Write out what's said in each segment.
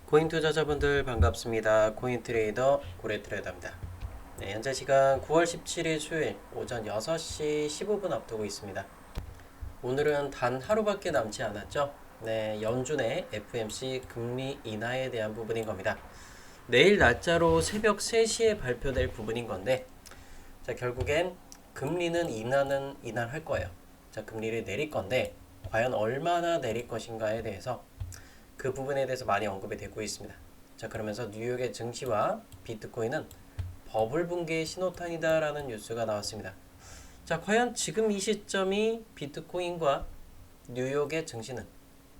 코인 투자자분들 반갑습니다. 코인 트레이더 고래트레이더입니다. 네, 현재 시간 9월 17일 수요일 오전 6시 15분 앞두고 있습니다. 오늘은 단 하루밖에 남지 않았죠. 네, 연준의 FMC 금리 인하에 대한 부분인 겁니다. 내일 날짜로 새벽 3시에 발표될 부분인 건데, 자, 결국엔 금리는 인하할 거예요. 자, 금리를 내릴 건데 과연 얼마나 내릴 것인가에 대해서 그 부분에 대해서 많이 언급이 되고 있습니다. 자, 그러면서 뉴욕의 증시와 비트코인은 버블 붕괴의 신호탄이다라는 뉴스가 나왔습니다. 자, 과연 지금 이 시점이 비트코인과 뉴욕의 증시는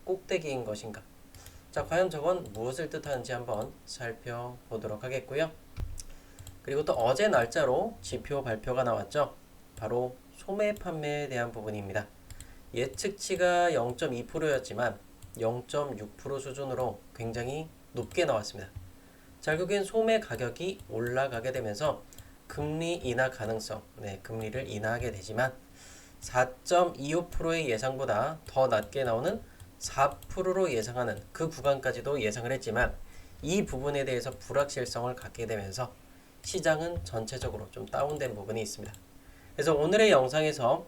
꼭대기인 것인가? 자, 과연 저건 무엇을 뜻하는지 한번 살펴보도록 하겠고요. 그리고 또 어제 날짜로 지표 발표가 나왔죠. 바로 소매 판매에 대한 부분입니다. 예측치가 0.2%였지만 0.6% 수준으로 굉장히 높게 나왔습니다. 결국엔 소매 가격이 올라가게 되면서 금리 인하 가능성, 금리를 인하하게 되지만 4.25%의 예상보다 더 낮게 나오는 4%로 예상하는 그 구간까지도 예상을 했지만 이 부분에 대해서 불확실성을 갖게 되면서 시장은 전체적으로 좀 다운된 부분이 있습니다. 그래서 오늘의 영상에서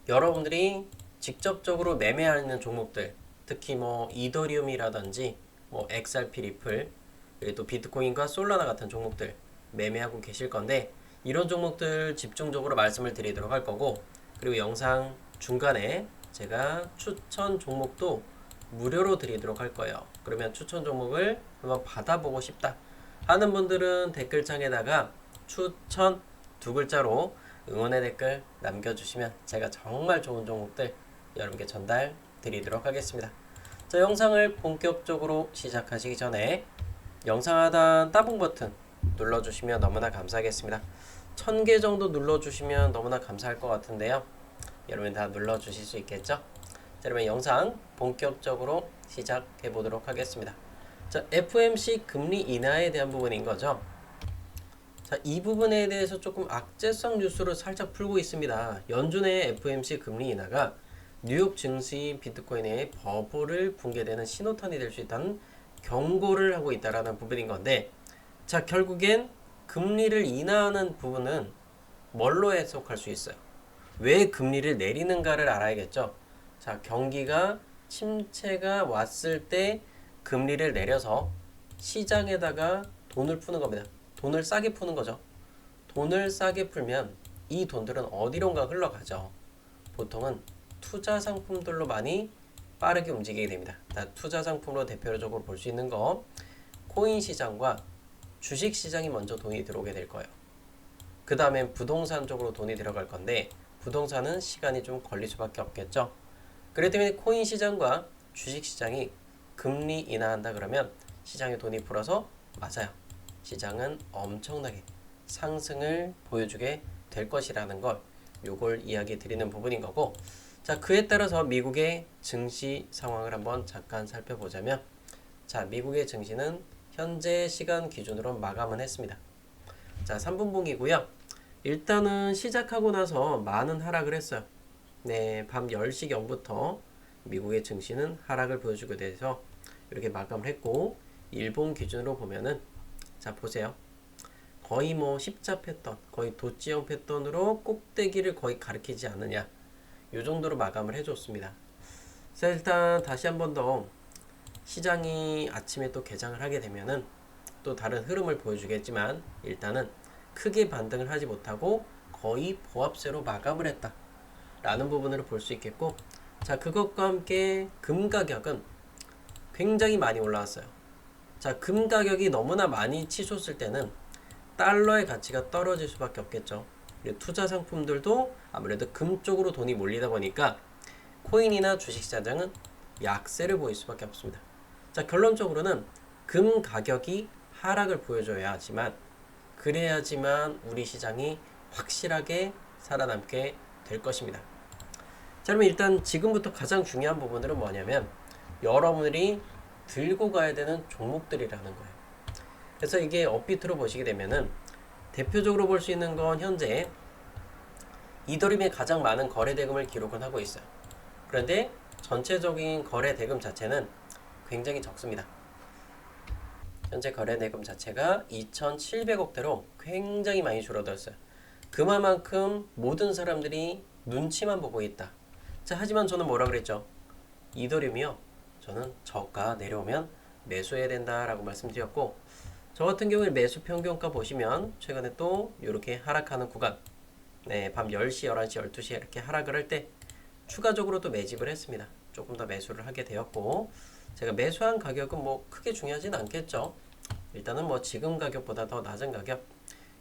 여러분들이 직접적으로 매매하는 종목들, 특히 뭐 이더리움이라든지 뭐 XRP 리플, 그리고 또 비트코인과 솔라나 같은 종목들 매매하고 계실 건데 이런 종목들 집중적으로 말씀을 드리도록 할 거고, 그리고 영상 중간에 제가 추천 종목도 무료로 드리도록 할 거예요. 그러면 추천 종목을 한번 받아보고 싶다 하는 분들은 댓글창에다가 추천 두 글자로 응원의 댓글 남겨주시면 제가 정말 좋은 종목들 여러분께 전달 드리도록 하겠습니다. 자, 영상을 본격적으로 시작하시기 전에 영상 하단 따봉 버튼 눌러주시면 너무나 감사하겠습니다. 1000개 정도 눌러주시면 너무나 감사할 것 같은데요. 여러분 다 눌러주실 수 있겠죠? 자, 그러면 영상 본격적으로 시작해 보도록 하겠습니다. 자, FMC 금리 인하에 대한 부분인 거죠. 자, 이 부분에 대해서 조금 악재성 뉴스를 살짝 풀고 있습니다. 연준의 FMC 금리 인하가 뉴욕 증시 비트코인의 버블을 붕괴되는 신호탄이 될 수 있다는 경고를 하고 있다라는 부분인 건데, 자, 결국엔 금리를 인하하는 부분은 뭘로 해석할 수 있어요? 왜 금리를 내리는가를 알아야겠죠. 자, 경기가 침체가 왔을 때 금리를 내려서 시장에다가 돈을 푸는 겁니다. 돈을 싸게 푸는 거죠. 돈을 싸게 풀면 이 돈들은 어디론가 흘러가죠. 보통은 투자 상품들로 많이 빠르게 움직이게 됩니다. 투자 상품으로 대표적으로 볼 수 있는 거, 코인 시장과 주식 시장이 먼저 돈이 들어오게 될 거예요. 그 다음엔 부동산 쪽으로 돈이 들어갈 건데 부동산은 시간이 좀 걸릴 수밖에 없겠죠. 그렇기 때문에 코인 시장과 주식 시장이 금리 인하한다 그러면 시장에 돈이 풀어서 맞아요. 시장은 엄청나게 상승을 보여주게 될 것이라는 걸 요걸 이야기 드리는 부분인 거고, 자, 그에 따라서 미국의 증시 상황을 한번 잠깐 살펴보자면, 자, 미국의 증시는 현재 시간 기준으로 마감은 했습니다. 자, 3분봉이고요. 일단은 시작하고 나서 많은 하락을 했어요. 네, 밤 10시경부터 미국의 증시는 하락을 보여주게 돼서 이렇게 마감을 했고, 일본 기준으로 보면은, 자, 보세요. 거의 뭐 십자 패턴, 거의 도지형 패턴으로 꼭대기를 거의 가리키지 않느냐, 이 정도로 마감을 해줬습니다. 자, 일단 다시 한 번 더 시장이 아침에 또 개장을 하게 되면은 또 다른 흐름을 보여주겠지만 일단은 크게 반등을 하지 못하고 거의 보합세로 마감을 했다 라는 부분을 볼 수 있겠고, 자, 그것과 함께 금 가격은 굉장히 많이 올라왔어요. 자, 금 가격이 너무나 많이 치솟을 때는 달러의 가치가 떨어질 수밖에 없겠죠. 투자 상품들도 아무래도 금 쪽으로 돈이 몰리다 보니까 코인이나 주식시장은 약세를 보일 수밖에 없습니다. 자, 결론적으로는 금 가격이 하락을 보여줘야 하지만, 그래야지만 우리 시장이 확실하게 살아남게 될 것입니다. 자, 그러면 일단 지금부터 가장 중요한 부분은 뭐냐면 여러분들이 들고 가야 되는 종목들이라는 거예요. 그래서 이게 업비트로 보시게 되면은 대표적으로 볼 수 있는 건 현재 이더리움이 가장 많은 거래 대금을 기록은 하고 있어요. 그런데 전체적인 거래 대금 자체는 굉장히 적습니다. 현재 거래 대금 자체가 2,700억대로 굉장히 많이 줄어들었어요. 그만큼 모든 사람들이 눈치만 보고 있다. 자, 하지만 저는 뭐라 그랬죠? 이더리움이요. 저는 저가 내려오면 매수해야 된다라고 말씀드렸고, 저 같은 경우에 매수 평균가 보시면 최근에 또 이렇게 하락하는 구간, 네, 밤 10시, 11시, 12시에 이렇게 하락을 할 때 추가적으로 또 매집을 했습니다. 조금 더 매수를 하게 되었고, 제가 매수한 가격은 뭐 크게 중요하진 않겠죠. 일단은 뭐 지금 가격보다 더 낮은 가격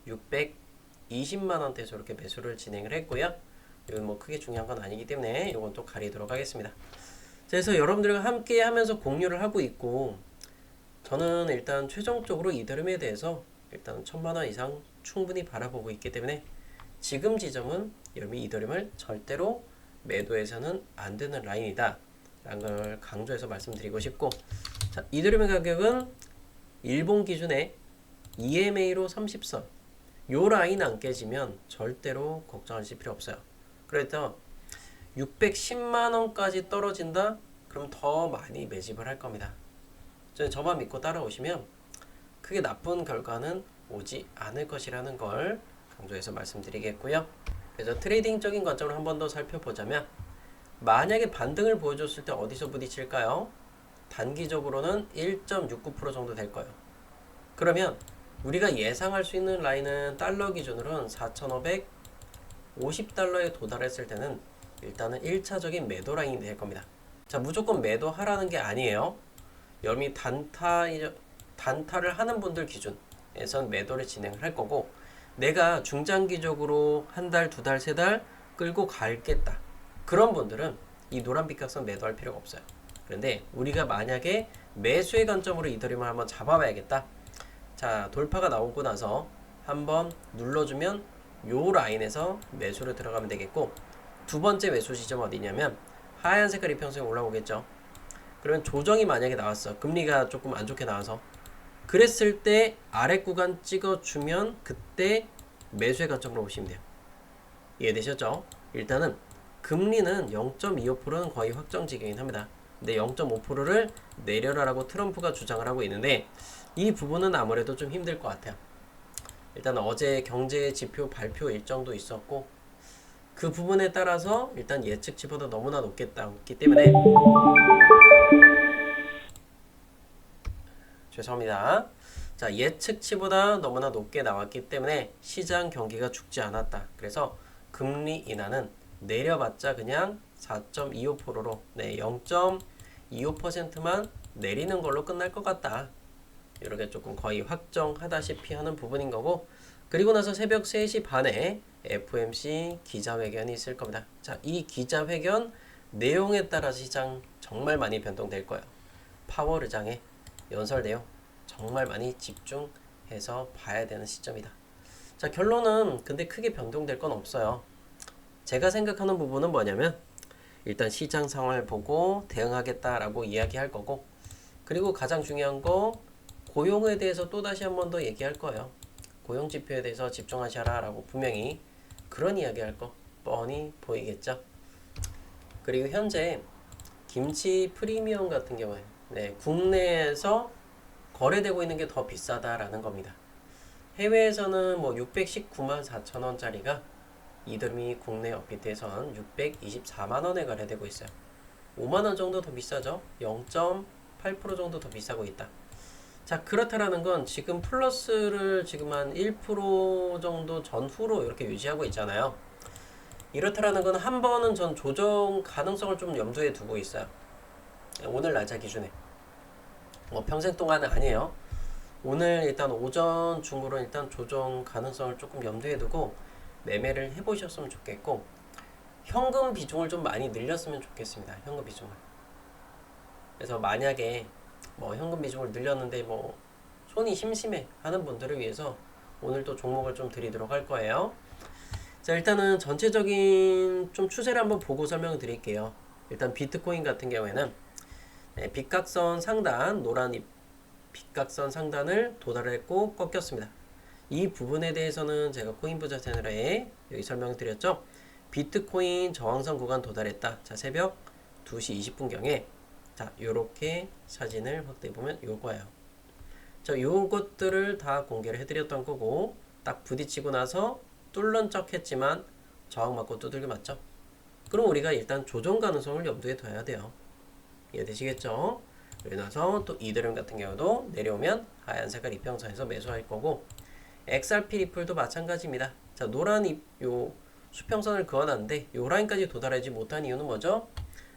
620만 원대에서 이렇게 매수를 진행을 했고요. 이건 뭐 크게 중요한 건 아니기 때문에 이건 또 가리도록 하겠습니다. 그래서 여러분들과 함께 하면서 공유를 하고 있고, 저는 일단 최종적으로 이더리움에 대해서 일단 1000만 원 이상 충분히 바라보고 있기 때문에 지금 지점은 여러분 이더리움을 절대로 매도해서는 안 되는 라인이다 라는 걸 강조해서 말씀드리고 싶고, 자, 이더리움의 가격은 일본 기준의 EMA로 30선 요 라인 안 깨지면 절대로 걱정하실 필요 없어요. 그래서 610만원까지 떨어진다? 그럼 더 많이 매집을 할 겁니다. 저만 믿고 따라오시면 크게 나쁜 결과는 오지 않을 것이라는 걸 강조해서 말씀드리겠고요. 그래서 트레이딩적인 관점으로 한 번 더 살펴보자면, 만약에 반등을 보여줬을 때 어디서 부딪힐까요? 단기적으로는 1.69% 정도 될 거예요. 그러면 우리가 예상할 수 있는 라인은 달러 기준으로는 4,550달러에 도달했을 때는 일단은 1차적인 매도 라인이 될 겁니다. 자, 무조건 매도하라는 게 아니에요. 여러분이 단타를 하는 분들 기준에선 매도를 진행을 할 거고, 내가 중장기적으로 한 달, 두 달, 세 달 끌고 갈겠다. 그런 분들은 이 노란빛 각선 매도할 필요가 없어요. 그런데 우리가 만약에 매수의 관점으로 이더리움을 한번 잡아봐야겠다. 자, 돌파가 나오고 나서 한번 눌러주면 요 라인에서 매수를 들어가면 되겠고, 두 번째 매수 지점 어디냐면 하얀 색깔 이평선이 올라오겠죠. 그러면 조정이 만약에 나왔어. 금리가 조금 안 좋게 나와서. 그랬을 때 아래 구간 찍어주면 그때 매수의 관점으로 보시면 돼요. 이해되셨죠? 일단은 금리는 0.25%는 거의 확정지경이긴 합니다. 근데 0.5%를 내려라라고 트럼프가 주장을 하고 있는데, 이 부분은 아무래도 좀 힘들 것 같아요. 일단 어제 경제 지표 발표 일정도 있었고, 그 부분에 따라서 일단 예측치보다 너무나 높기 때문에, 죄송합니다. 자, 예측치보다 너무나 높게 나왔기 때문에 시장 경기가 죽지 않았다. 그래서 금리 인하는 내려봤자 그냥 4.25%로, 네, 0.25%만 내리는 걸로 끝날 것 같다. 이렇게 조금 거의 확정하다시피 하는 부분인 거고, 그리고 나서 새벽 3시 반에 FOMC 기자회견이 있을 겁니다. 자, 이 기자회견 내용에 따라 시장 정말 많이 변동될 거예요. 파월 의장의 연설 내용 정말 많이 집중해서 봐야 되는 시점이다. 자, 결론은 근데 크게 변동될 건 없어요. 제가 생각하는 부분은 뭐냐면, 일단 시장 상황을 보고 대응하겠다라고 이야기할 거고, 그리고 가장 중요한 거 고용에 대해서 또다시 한 번 더 얘기할 거예요. 고용 지표에 대해서 집중하셔라 라고 분명히 그런 이야기할 거 뻔히 보이겠죠. 그리고 현재 김치 프리미엄 같은 경우에, 네, 국내에서 거래되고 있는 게 더 비싸다라는 겁니다. 해외에서는 뭐 619만 4천 원짜리가 이더리움이 국내 업비트에선 624만 원에 거래되고 있어요. 5만 원 정도 더 비싸죠. 0.8% 정도 더 비싸고 있다. 자, 그렇다라는 건 지금 플러스를 지금 한 1% 정도 전후로 이렇게 유지하고 있잖아요. 이렇다라는 건 한 번은 전 조정 가능성을 좀 염두에 두고 있어요. 오늘 날짜 기준에. 뭐 평생 동안은 아니에요. 오늘 일단 오전 중으로 일단 조정 가능성을 조금 염두에 두고 매매를 해보셨으면 좋겠고, 현금 비중을 좀 많이 늘렸으면 좋겠습니다. 현금 비중을. 그래서 만약에 뭐 현금 비중을 늘렸는데 뭐 손이 심심해 하는 분들을 위해서 오늘 또 종목을 좀 드리도록 할 거예요. 자, 일단은 전체적인 좀 추세를 한번 보고 설명을 드릴게요. 일단 비트코인 같은 경우에는, 네, 빗각선 상단, 노란 빗각선 상단을 도달했고 꺾였습니다. 이 부분에 대해서는 제가 코인부자 채널에 여기 설명을 드렸죠. 비트코인 저항선 구간 도달했다. 자, 새벽 2시 20분경에 자, 요렇게 사진을 확대해 보면 요거예요. 자, 요것들을 다 공개를 해드렸던 거고, 딱 부딪히고 나서 뚫는 척 했지만 저항 맞고 두들겨 맞죠? 그럼 우리가 일단 조정 가능성을 염두에 둬야 돼요. 이해되시겠죠? 그리고 나서 또 이드름 같은 경우도 내려오면 하얀 색깔 이평선에서 매수할 거고, XRP 리플도 마찬가지입니다. 자, 노란 요 수평선을 그어놨는데 요 라인까지 도달하지 못한 이유는 뭐죠?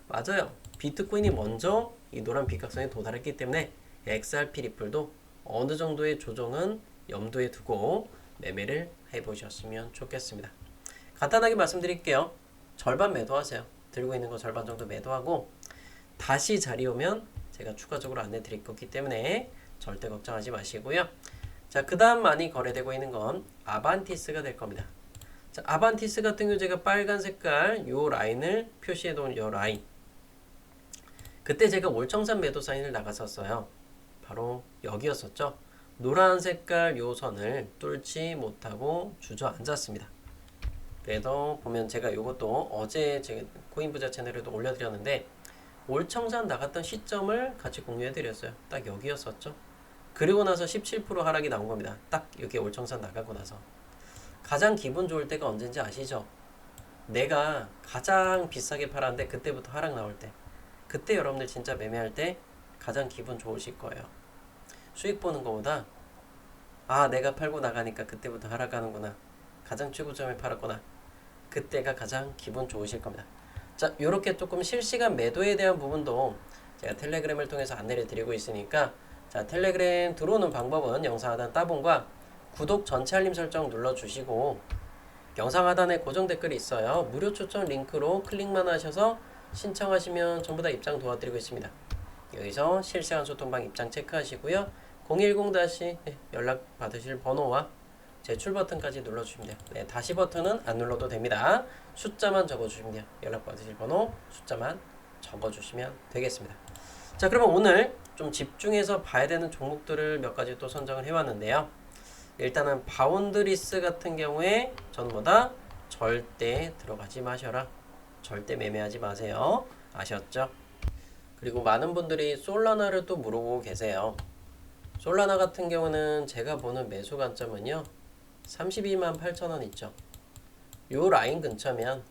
맞아요. 비트코인이 먼저 이 노란 빗각선에 도달했기 때문에 XRP 리플도 어느 정도의 조정은 염두에 두고 매매를 해보셨으면 좋겠습니다. 간단하게 말씀드릴게요. 절반 매도하세요. 들고 있는 거 절반 정도 매도하고 다시 자리 오면 제가 추가적으로 안내 드릴 거기 때문에 절대 걱정하지 마시고요. 자, 그 다음 많이 거래되고 있는 건 아반티스가 될 겁니다. 자, 아반티스 같은 경우 제가 빨간 색깔 요 라인을 표시해 놓은 요 라인, 그때 제가 월청산 매도 사인을 나갔었어요. 바로 여기였었죠. 노란 색깔 요 선을 뚫지 못하고 주저앉았습니다. 그래도 보면 제가 요것도 어제 제 코인부자 채널에도 올려드렸는데 월청산 나갔던 시점을 같이 공유해드렸어요. 딱 여기였었죠. 그리고 나서 17% 하락이 나온 겁니다. 딱 여기 월청산 나가고 나서. 가장 기분 좋을 때가 언젠지 아시죠? 내가 가장 비싸게 팔았는데 그때부터 하락 나올 때. 그때 여러분들 진짜 매매할 때 가장 기분 좋으실 거예요. 수익 보는 것보다 아, 내가 팔고 나가니까 그때부터 하락하는구나. 가장 최고점에 팔았구나. 그때가 가장 기분 좋으실 겁니다. 자, 요렇게 조금 실시간 매도에 대한 부분도 제가 텔레그램을 통해서 안내를 드리고 있으니까, 자, 텔레그램 들어오는 방법은 영상 하단 따봉과 구독 전체 알림 설정 눌러주시고 영상 하단에 고정 댓글이 있어요. 무료 추천 링크로 클릭만 하셔서 신청하시면 전부 다 입장 도와드리고 있습니다. 여기서 실시간 소통방 입장 체크하시고요. 010 연락 받으실 번호와 제출 버튼까지 눌러주시면 돼요. 네, 다시 버튼은 안 눌러도 됩니다. 숫자만 적어주시면 돼요. 연락 받으실 번호 숫자만 적어주시면 되겠습니다. 자, 그러면 오늘 좀 집중해서 봐야 되는 종목들을 몇 가지 또 선정을 해왔는데요. 일단은 바운드리스 같은 경우에 저는 뭐다? 절대 들어가지 마셔라. 절대 매매하지 마세요. 아셨죠? 그리고 많은 분들이 솔라나를 또 물어보고 계세요. 솔라나 같은 경우는 제가 보는 매수 관점은요, 32만 8천원 있죠. 요 라인 근처면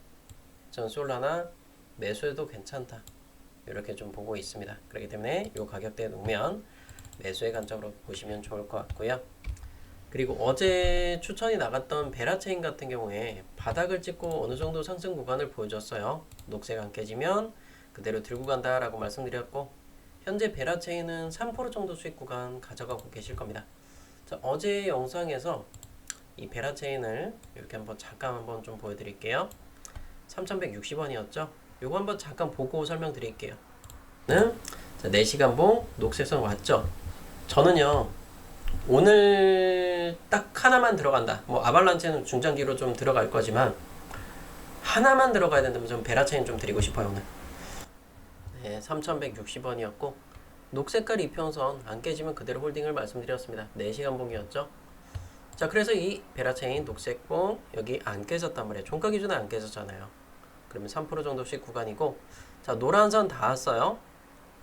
전 솔라나 매수해도 괜찮다. 이렇게 좀 보고 있습니다. 그렇기 때문에 요 가격대에 놓으면 매수의 관점으로 보시면 좋을 것 같고요. 그리고 어제 추천이 나갔던 베라체인 같은 경우에 바닥을 찍고 어느 정도 상승 구간을 보여줬어요. 녹색 안 깨지면 그대로 들고 간다 라고 말씀드렸고, 현재 베라체인은 3% 정도 수익 구간 가져가고 계실 겁니다. 자, 어제 영상에서 이 베라체인을 이렇게 잠깐 한번 좀 보여드릴게요. 3160원이었죠. 요거 한번 잠깐 보고 설명드릴게요. 자, 4시간봉 녹색선 왔죠. 저는요, 오늘 딱 하나만 들어간다. 뭐 아발란체는 중장기로 좀 들어갈 거지만 하나만 들어가야 된다면 전 베라체인 좀 드리고 싶어요. 오늘. 네, 3160원이었고 녹색깔 이평선 안 깨지면 그대로 홀딩을 말씀드렸습니다. 4시간 봉이었죠. 자, 그래서 이 베라체인 녹색봉 여기 안 깨졌단 말이에요. 종가 기준에 안 깨졌잖아요. 그러면 3% 정도씩 구간이고, 자, 노란선 닿았어요.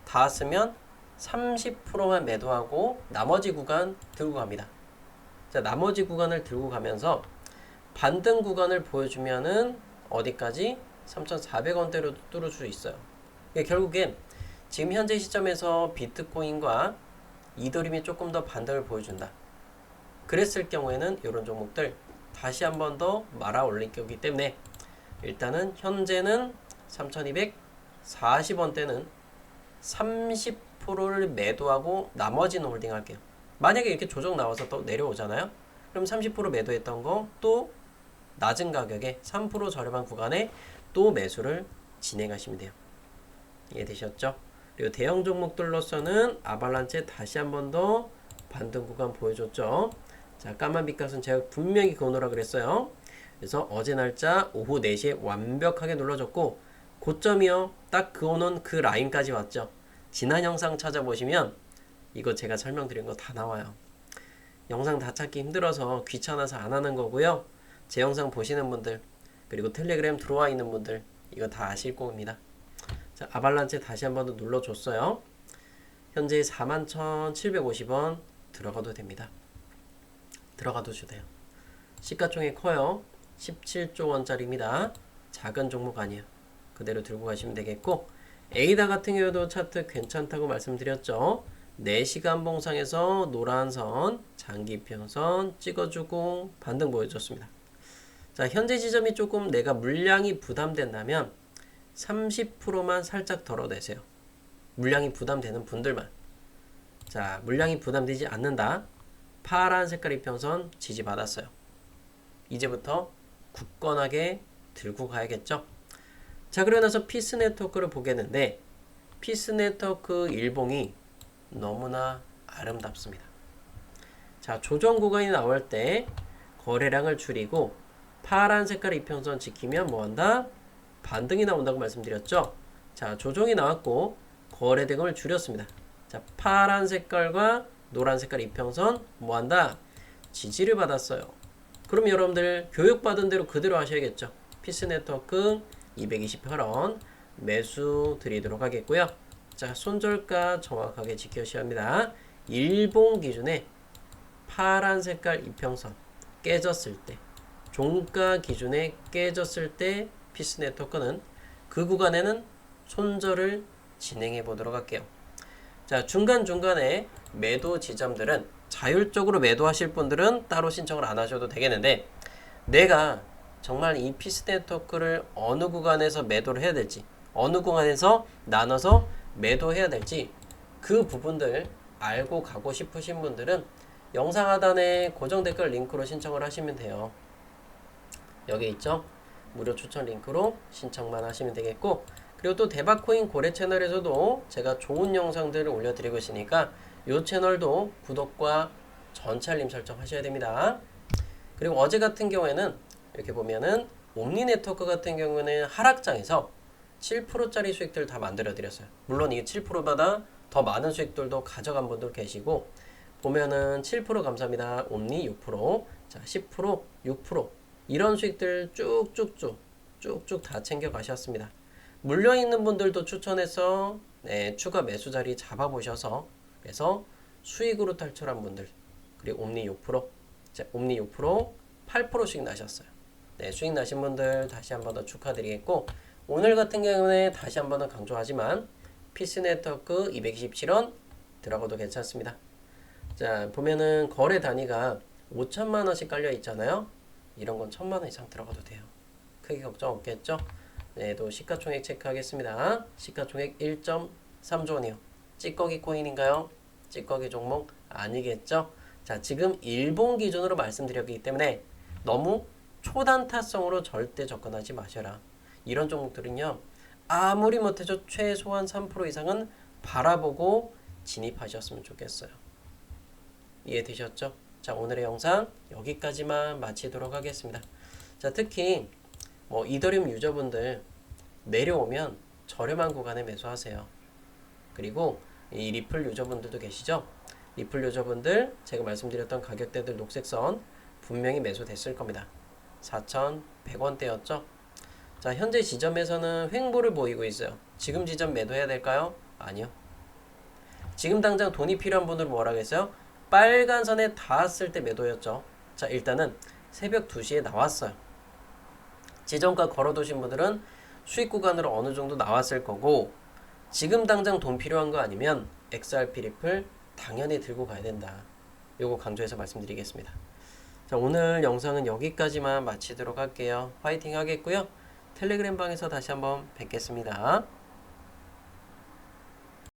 닿았으면 30%만 매도하고 나머지 구간 들고 갑니다. 자, 나머지 구간을 들고 가면서 반등 구간을 보여주면은 어디까지? 3,400원대로 뚫을 수 있어요. 결국엔 지금 현재 시점에서 비트코인과 이더리움이 조금 더 반등을 보여준다. 그랬을 경우에는 이런 종목들 다시 한 번 더 말아 올릴 거기 때문에 일단은 현재는 3,240원대는 30%를 매도하고 나머지는 홀딩 할게요. 만약에 이렇게 조정 나와서 또 내려오잖아요. 그럼 30% 매도했던 거 또 낮은 가격에 3% 저렴한 구간에 또 매수를 진행하시면 돼요. 이해되셨죠? 그리고 대형 종목들로서는 아발란체 다시 한 번 더 반등 구간 보여줬죠. 자, 까만 빛깔은 제가 분명히 그어놓으라 그랬어요. 그래서 어제 날짜 오후 4시에 완벽하게 눌러줬고, 고점이요, 딱 그어놓은 그 라인까지 왔죠. 지난 영상 찾아보시면 이거 제가 설명드린 거 다 나와요. 영상 다 찾기 힘들어서 귀찮아서 안 하는 거고요. 제 영상 보시는 분들, 그리고 텔레그램 들어와 있는 분들 이거 다 아실 겁니다. 자, 아발란체 다시 한번 더 눌러줬어요. 현재 41,750원 들어가도 됩니다. 들어가도 돼요. 시가총액 커요. 17조 원짜리입니다. 작은 종목 아니에요. 그대로 들고 가시면 되겠고, 에이다 같은 경우도 차트 괜찮다고 말씀드렸죠. 4시간 봉상에서 노란선, 장기평선 찍어주고 반등 보여줬습니다. 자, 현재 지점이 조금 내가 물량이 부담된다면 30%만 살짝 덜어내세요. 물량이 부담되는 분들만. 자, 물량이 부담되지 않는다. 파란 색깔 이평선 지지받았어요. 이제부터 굳건하게 들고 가야겠죠. 자, 그러고 나서 피스 네트워크를 보겠는데, 피스 네트워크 일봉이 너무나 아름답습니다. 자, 조정 구간이 나올 때 거래량을 줄이고 파란 색깔 이평선 지키면 뭐한다? 반등이 나온다고 말씀드렸죠. 자, 조정이 나왔고 거래 대금을 줄였습니다. 자, 파란 색깔과 노란 색깔 이평선 뭐한다? 지지를 받았어요. 그럼 여러분들 교육받은 대로 그대로 하셔야겠죠. 피스 네트워크 228원 매수 드리도록 하겠고요. 자, 손절가 정확하게 지켜주셔야 합니다. 일봉 기준에 파란 색깔 이평선 깨졌을 때, 종가 기준에 깨졌을 때 피스 네트워크는 그 구간에는 손절을 진행해 보도록 할게요. 자, 중간중간에 매도 지점들은 자율적으로 매도하실 분들은 따로 신청을 안 하셔도 되겠는데, 내가 정말 이 피스 네트워크를 어느 구간에서 매도를 해야 될지, 어느 구간에서 나눠서 매도해야 될지, 그 부분들 알고 가고 싶으신 분들은 영상 하단에 고정 댓글 링크로 신청을 하시면 돼요. 여기 있죠? 무료 추천 링크로 신청만 하시면 되겠고, 그리고 또 대박코인 고래 채널에서도 제가 좋은 영상들을 올려드리고 있으니까 이 채널도 구독과 전체 알림 설정 하셔야 됩니다. 그리고 어제 같은 경우에는 이렇게 보면은 옴니 네트워크 같은 경우는 하락장에서 7%짜리 수익들 다 만들어 드렸어요. 물론 이 7%보다 더 많은 수익들도 가져간 분들 계시고, 보면은 7% 감사합니다. 옴니 6%, 자 10%, 6% 이런 수익들 쭉쭉 다 챙겨 가셨습니다. 물려 있는 분들도 추천해서 추가 매수 자리 잡아보셔서, 그래서 수익으로 탈출한 분들, 그리고 옴니 6%, 자, 옴니 6% 8%씩 나셨어요. 네, 수익 나신 분들 다시 한 번 더 축하드리겠고, 오늘 같은 경우에 다시 한 번 더 강조하지만 피스 네트워크 227원 들어가도 괜찮습니다. 자, 보면은 거래 단위가 5천만 원씩 깔려 있잖아요. 이런 건 1,000만 원 이상 들어가도 돼요. 크게 걱정 없겠죠? 네, 또 시가총액 체크하겠습니다. 시가총액 1.3조 원이요. 찌꺼기 코인인가요? 찌꺼기 종목 아니겠죠? 자, 지금 일본 기준으로 말씀드렸기 때문에 너무 초단타성으로 절대 접근하지 마셔라. 이런 종목들은요, 아무리 못해도 최소한 3% 이상은 바라보고 진입하셨으면 좋겠어요. 이해되셨죠? 자, 오늘의 영상 여기까지만 마치도록 하겠습니다. 자, 특히 이더리움 유저분들 내려오면 저렴한 구간에 매수하세요. 그리고 이 리플 유저분들도 계시죠? 리플 유저분들 제가 말씀드렸던 가격대들 녹색선 분명히 매수됐을 겁니다. 4,100원대였죠? 자, 현재 지점에서는 횡보를 보이고 있어요. 지금 지점 매도해야 될까요? 아니요. 지금 당장 돈이 필요한 분들 뭐라고 했어요? 빨간 선에 닿았을 때 매도였죠. 자, 일단은 새벽 2시에 나왔어요. 지점가 걸어두신 분들은 수익 구간으로 어느 정도 나왔을 거고, 지금 당장 돈 필요한 거 아니면 XRP 리플 당연히 들고 가야 된다. 요거 강조해서 말씀드리겠습니다. 자, 오늘 영상은 여기까지만 마치도록 할게요. 화이팅 하겠고요. 텔레그램 방에서 다시 한번 뵙겠습니다.